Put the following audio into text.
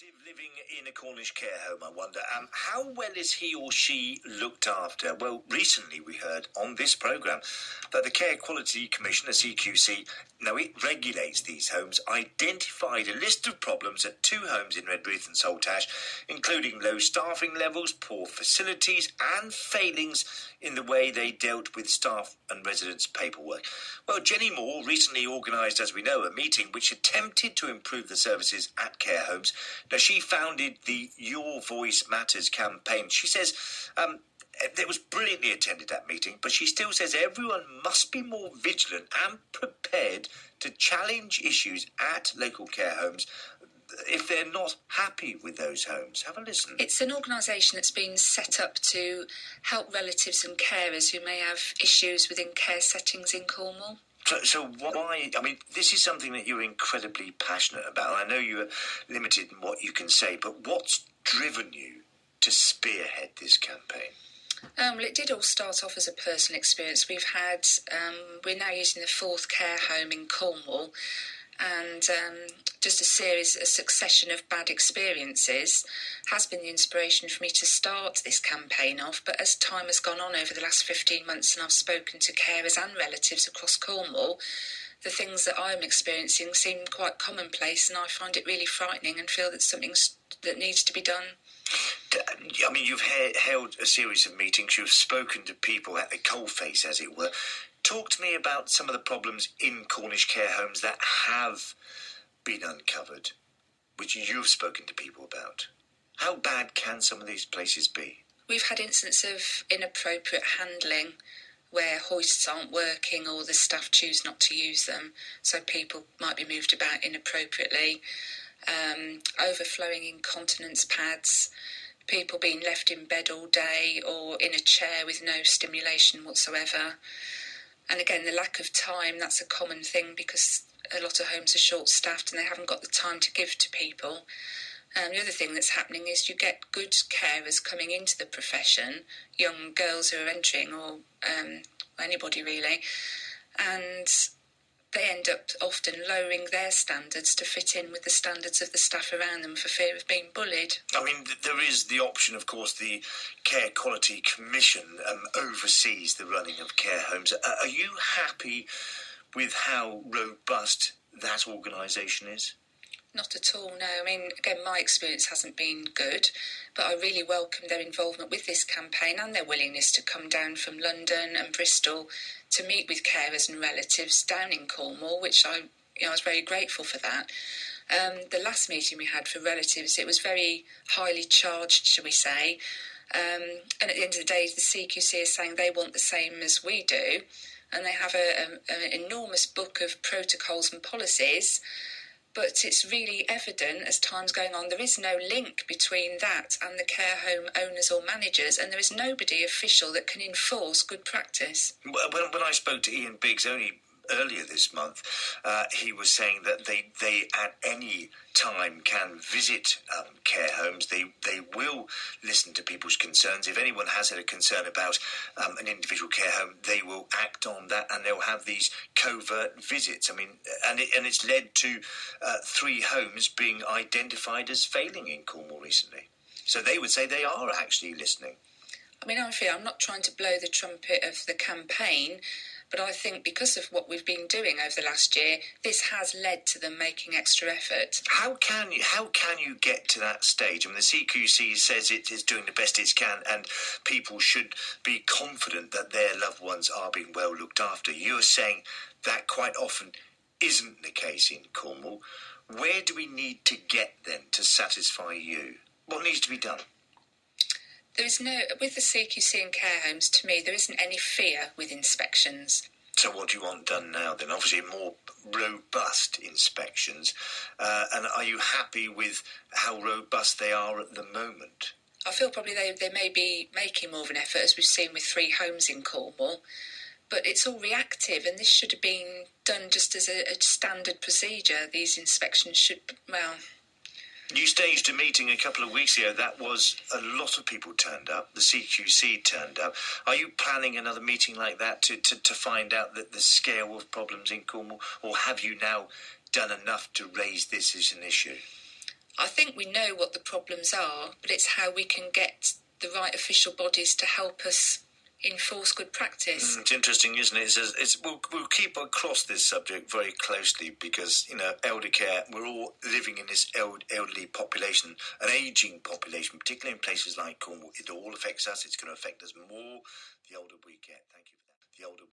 relative living in a Cornish care home, I wonder, how well is he or she looked after? Well, recently we heard on this programme that the Care Quality Commission, the CQC, now it regulates these homes, identified a list of problems at 2 homes in Redruth and Saltash, including low staffing levels, poor facilities and failings in the way they dealt with staff and residents' paperwork. Well, Jenny Moore recently organised, as we know, a meeting which attempted to improve the services at care homes. Now, she founded the Your Voice Matters campaign. She says it was brilliantly attended, that meeting, but she still says everyone must be more vigilant and prepared to challenge issues at local care homes if they're not happy with those homes. Have a listen. It's an organisation that's been set up to help relatives and carers who may have issues within care settings in Cornwall. So why? I mean, this is something that you're incredibly passionate about. I know you're limited in what you can say, but what's driven you to spearhead this campaign? Well, it did all start off as a personal experience. We're now using the 4th care home in Cornwall, and just a succession of bad experiences has been the inspiration for me to start this campaign off. But as time has gone on over the last 15 months and I've spoken to carers and relatives across Cornwall, the things that I'm experiencing seem quite commonplace, and I find it really frightening and feel that something that needs to be done. I mean, you've held a series of meetings, you've spoken to people at the coalface, as it were. Talk to me about some of the problems in Cornish care homes that have been uncovered, which you've spoken to people about. How bad can some of these places be? We've had incidents of inappropriate handling where hoists aren't working or the staff choose not to use them, so people might be moved about inappropriately. Overflowing incontinence pads, people being left in bed all day or in a chair with no stimulation whatsoever. And again, the lack of time, that's a common thing because a lot of homes are short-staffed and they haven't got the time to give to people. The other thing that's happening is you get good carers coming into the profession, young girls who are entering or anybody really, and they end up often lowering their standards to fit in with the standards of the staff around them for fear of being bullied. I mean, there is the option, of course, the Care Quality Commission oversees the running of care homes. Are you happy with how robust that organisation is? Not at all, no. I mean, again, my experience hasn't been good, but I really welcome their involvement with this campaign and their willingness to come down from London and Bristol to meet with carers and relatives down in Cornwall, which I was very grateful for that. The last meeting we had for relatives, it was very highly charged, shall we say, and at the end of the day, the CQC is saying they want the same as we do, and they have an enormous book of protocols and policies. But it's really evident as time's going on, there is no link between that and the care home owners or managers, and there is nobody official that can enforce good practice. When I spoke to Ian Biggs only earlier this month, he was saying that they at any time can visit care homes. They will listen to people's concerns. If anyone has had a concern about an individual care home, they will act on that, and they'll have these covert visits. I mean, and it's led to 3 homes being identified as failing in Cornwall recently. So they would say they are actually listening. I mean, I'm not trying to blow the trumpet of the campaign, but I think because of what we've been doing over the last year, this has led to them making extra effort. How can you get to that stage? I mean, the CQC says it is doing the best it can, and people should be confident that their loved ones are being well looked after. You're saying that quite often isn't the case in Cornwall. Where do we need to get then to satisfy you? What needs to be done? There is with the CQC and care homes, to me, there isn't any fear with inspections. So what do you want done now then? Obviously more robust inspections. And are you happy with how robust they are at the moment? I feel probably they may be making more of an effort, as we've seen with 3 homes in Cornwall. But it's all reactive, and this should have been done just as a standard procedure. These inspections should, You staged a meeting a couple of weeks ago. That was a lot of people turned up. The CQC turned up. Are you planning another meeting like that to find out the scale of problems in Cornwall? Or have you now done enough to raise this as an issue? I think we know what the problems are, but it's how we can get the right official bodies to help us enforce good practice. It's interesting, isn't it? We'll keep across this subject very closely because, elder care, we're all living in this elderly population, an ageing population, particularly in places like Cornwall. It all affects us. It's going to affect us more the older we get. Thank you for that. The older